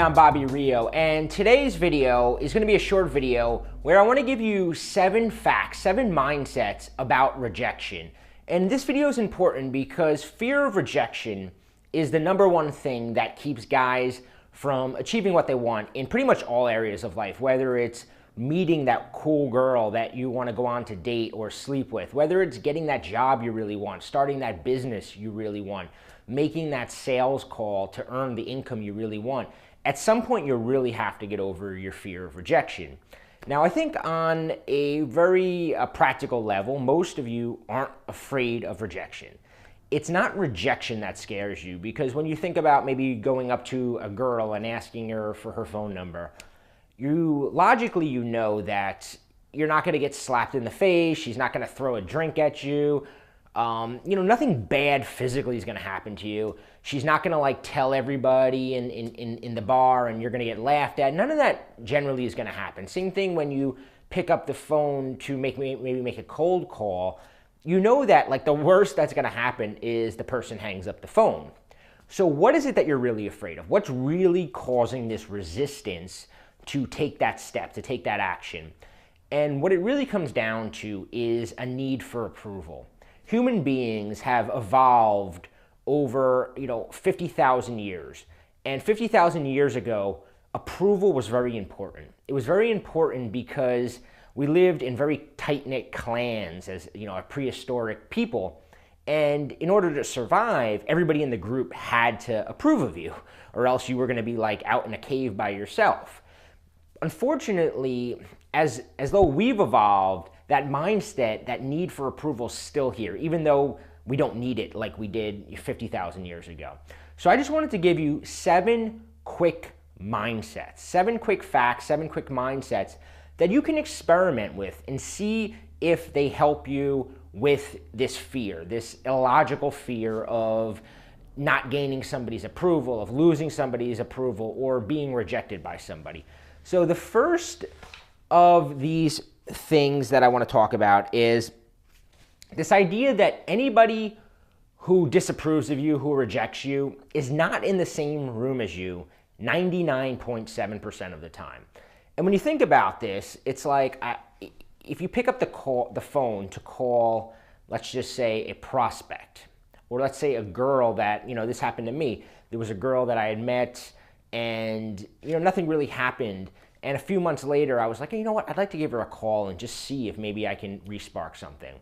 I'm Bobby Rio, and today's video is going to be a short video where I want to give you 7 facts, 7 mindsets about rejection. And this video is important because fear of rejection is the #1 thing that keeps guys from achieving what they want in pretty much all areas of life, whether it's meeting that cool girl that you want to go on to date or sleep with, whether it's getting that job you really want, starting that business you really want, making that sales call to earn the income you really want. At some point, you really have to get over your fear of rejection. Now, I think on a very practical level, most of you aren't afraid of rejection. It's not rejection that scares you, because when you think about maybe going up to a girl and asking her for her phone number, logically you know that you're not going to get slapped in the face, she's not going to throw a drink at you, nothing bad physically is going to happen to you. She's not going to tell everybody in the bar and you're going to get laughed at. None of that generally is going to happen. Same thing when you pick up the phone to maybe make a cold call. You know that the worst that's going to happen is the person hangs up the phone. So what is it that you're really afraid of? What's really causing this resistance to take that step, to take that action? And what it really comes down to is a need for approval. Human beings have evolved over 50,000 years. And 50,000 years ago, approval was very important. It was very important because we lived in very tight-knit clans as a prehistoric people. And in order to survive, everybody in the group had to approve of you, or else you were going to be out in a cave by yourself. Unfortunately, as though we've evolved, that mindset, that need for approval is still here, even though we don't need it like we did 50,000 years ago. So I just wanted to give you 7 quick mindsets, 7 quick facts, 7 quick mindsets that you can experiment with and see if they help you with this fear, this illogical fear of not gaining somebody's approval, of losing somebody's approval, or being rejected by somebody. So the first of these things that I want to talk about is this idea that anybody who disapproves of you, who rejects you, is not in the same room as you 99.7% of the time. And when you think about this, it's if you pick up the phone to call, let's just say, a prospect, or let's say a girl that, this happened to me. There was a girl that I had met and, nothing really happened. And a few months later, I was like, hey, you know what? I'd like to give her a call and just see if maybe I can re-spark something.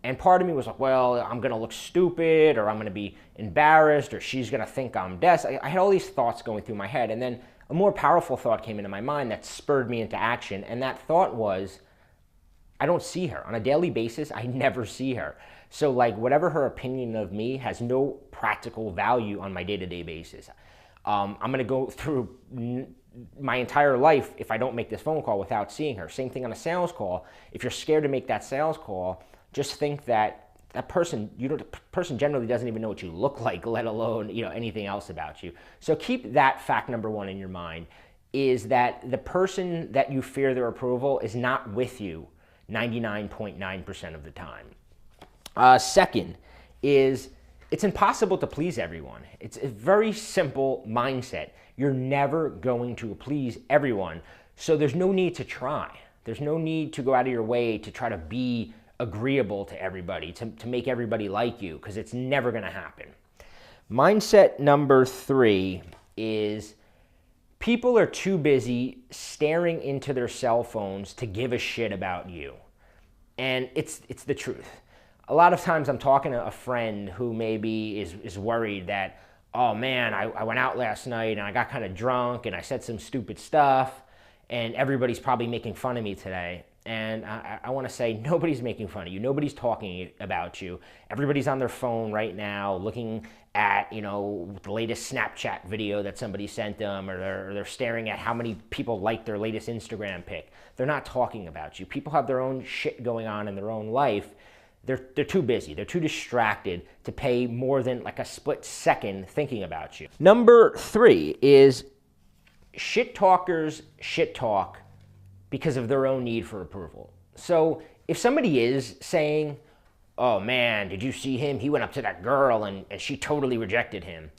And part of me was like, well, I'm going to look stupid, or I'm going to be embarrassed, or she's going to think I'm desperate. I had all these thoughts going through my head. And then a more powerful thought came into my mind that spurred me into action. And that thought was, I don't see her. On a daily basis, I never see her. So whatever her opinion of me has no practical value on my day-to-day basis. I'm going to go through my entire life if I don't make this phone call without seeing her. Same thing on a sales call. If you're scared to make that sales call, just think that the person generally doesn't even know what you look like, let alone anything else about you. So keep that fact #1 in your mind, is that the person that you fear their approval is not with you 99.9% of the time. Second is, it's impossible to please everyone. It's a very simple mindset. You're never going to please everyone, so there's no need to try. There's no need to go out of your way to try to be agreeable to everybody, to make everybody like you, because it's never going to happen. Mindset #3 is, people are too busy staring into their cell phones to give a shit about you. And it's the truth. A lot of times I'm talking to a friend who maybe is worried that, oh man, I went out last night and I got kind of drunk and I said some stupid stuff and everybody's probably making fun of me today. And I want to say, nobody's making fun of you. Nobody's talking about you. Everybody's on their phone right now looking at, the latest Snapchat video that somebody sent them, or they're staring at how many people liked their latest Instagram pic. They're not talking about you. People have their own shit going on in their own life. They're too busy. They're too distracted to pay more than a split second thinking about you. #3 is, shit talkers shit talk because of their own need for approval. So if somebody is saying, oh man, did you see him? He went up to that girl and she totally rejected him.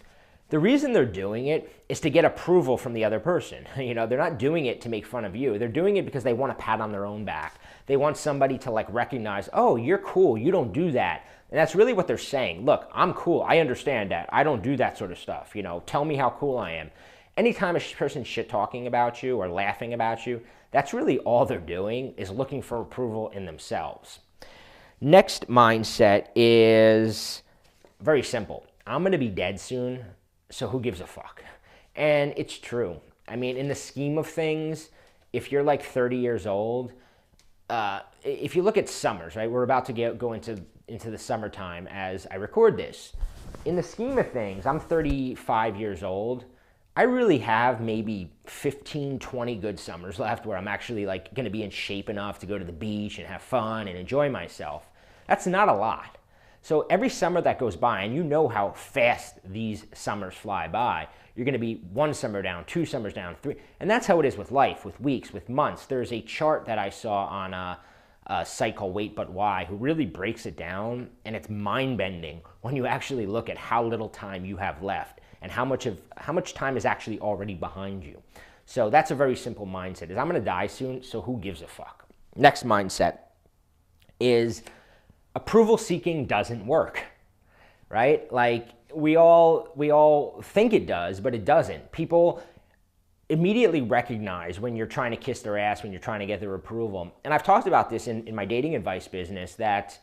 The reason they're doing it is to get approval from the other person. You know, they're not doing it to make fun of you. They're doing it because they want a pat on their own back. They want somebody to like recognize, oh, you're cool, you don't do that. And that's really what they're saying. Look, I'm cool, I understand that. I don't do that sort of stuff. You know, tell me how cool I am. Anytime a person's shit talking about you or laughing about you, that's really all they're doing, is looking for approval in themselves. Next mindset is very simple. I'm gonna be dead soon, so who gives a fuck? And it's true. I mean, in the scheme of things, if you're like 30 years old, if you look at summers, right? We're about to go into the summertime as I record this. In the scheme of things, I'm 35 years old. I really have maybe 15, 20 good summers left where I'm actually like gonna be in shape enough to go to the beach and have fun and enjoy myself. That's not a lot. So every summer that goes by, and you know how fast these summers fly by, you're gonna be one summer down, 2 summers down, 3, and that's how it is with life, with weeks, with months. There's a chart that I saw on a site called Wait But Why, who really breaks it down, and it's mind-bending when you actually look at how little time you have left and how much time is actually already behind you. So that's a very simple mindset, is I'm gonna die soon, so who gives a fuck? Next mindset is approval seeking doesn't work, right? Like we all think it does, but it doesn't. People immediately recognize when you're trying to kiss their ass, when you're trying to get their approval. And I've talked about this in my dating advice business, that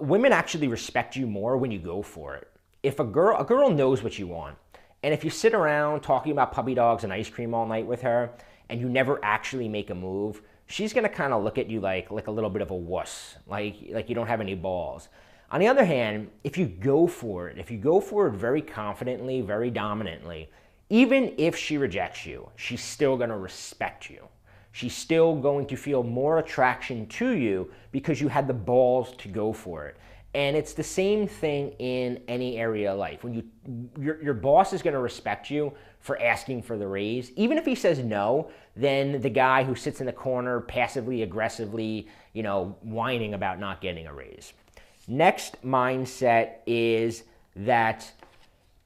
women actually respect you more when you go for it. If a girl knows what you want, and if you sit around talking about puppy dogs and ice cream all night with her, and you never actually make a move, she's gonna kind of look at you like a little bit of a wuss, like you don't have any balls. On the other hand, if you go for it very confidently, very dominantly, even if she rejects you, she's still gonna respect you. She's still going to feel more attraction to you because you had the balls to go for it. And it's the same thing in any area of life. When your boss is gonna respect you for asking for the raise. Even if he says no, then the guy who sits in the corner passively, aggressively, you know, whining about not getting a raise. Next mindset is that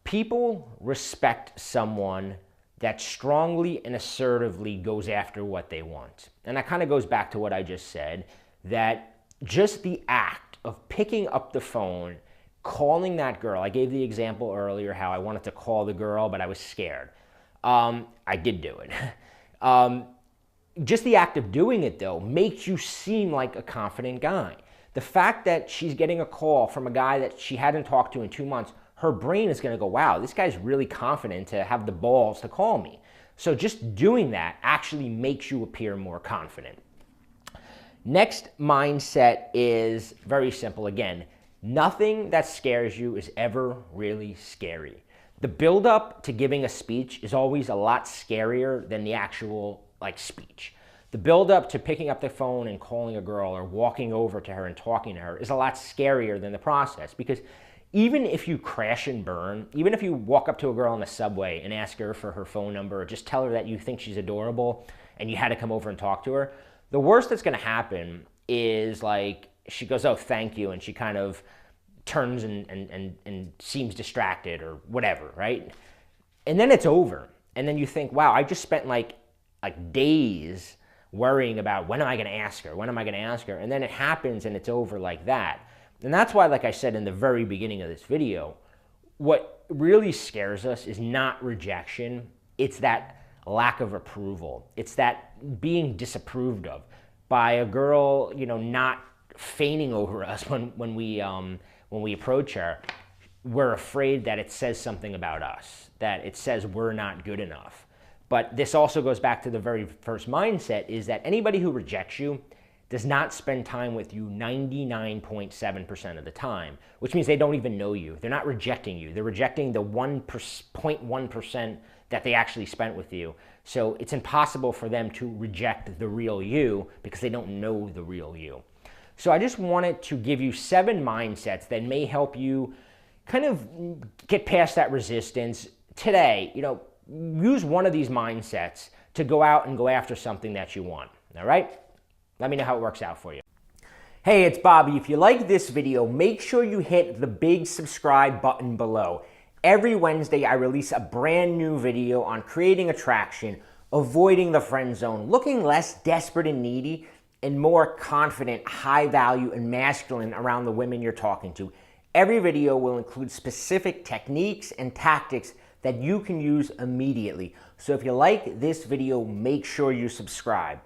people respect someone that strongly and assertively goes after what they want. And that kind of goes back to what I just said, that just the act of picking up the phone, calling that girl. I gave the example earlier how I wanted to call the girl, but I was scared. I did do it. Just the act of doing it, though, makes you seem like a confident guy. The fact that she's getting a call from a guy that she hadn't talked to in 2 months, her brain is going to go, wow, this guy's really confident to have the balls to call me. So just doing that actually makes you appear more confident. Next mindset is very simple. Again, nothing that scares you is ever really scary. The build-up to giving a speech is always a lot scarier than the actual speech. The build-up to picking up the phone and calling a girl or walking over to her and talking to her is a lot scarier than the process, because even if you crash and burn, even if you walk up to a girl on the subway and ask her for her phone number or just tell her that you think she's adorable and you had to come over and talk to her, the worst that's going to happen is she goes, oh, thank you, and she kind of turns and seems distracted or whatever, right? And then it's over. And then you think, wow, I just spent like days worrying about when am I going to ask her? When am I going to ask her? And then it happens and it's over like that. And that's why, like I said in the very beginning of this video, what really scares us is not rejection. It's that lack of approval. It's that being disapproved of by a girl, not fainting over us when we approach her. We're afraid that it says something about us, that it says we're not good enough. But this also goes back to the very first mindset, is that anybody who rejects you does not spend time with you 99.7% of the time, which means they don't even know you. They're not rejecting you. They're rejecting the 1.1% that they actually spent with you. So it's impossible for them to reject the real you because they don't know the real you. So I just wanted to give you 7 mindsets that may help you kind of get past that resistance. Today, use one of these mindsets to go out and go after something that you want, all right? Let me know how it works out for you. Hey, it's Bobby. If you like this video, make sure you hit the big subscribe button below. Every Wednesday, I release a brand new video on creating attraction, avoiding the friend zone, looking less desperate and needy, and more confident, high value, and masculine around the women you're talking to. Every video will include specific techniques and tactics that you can use immediately. So if you like this video, make sure you subscribe.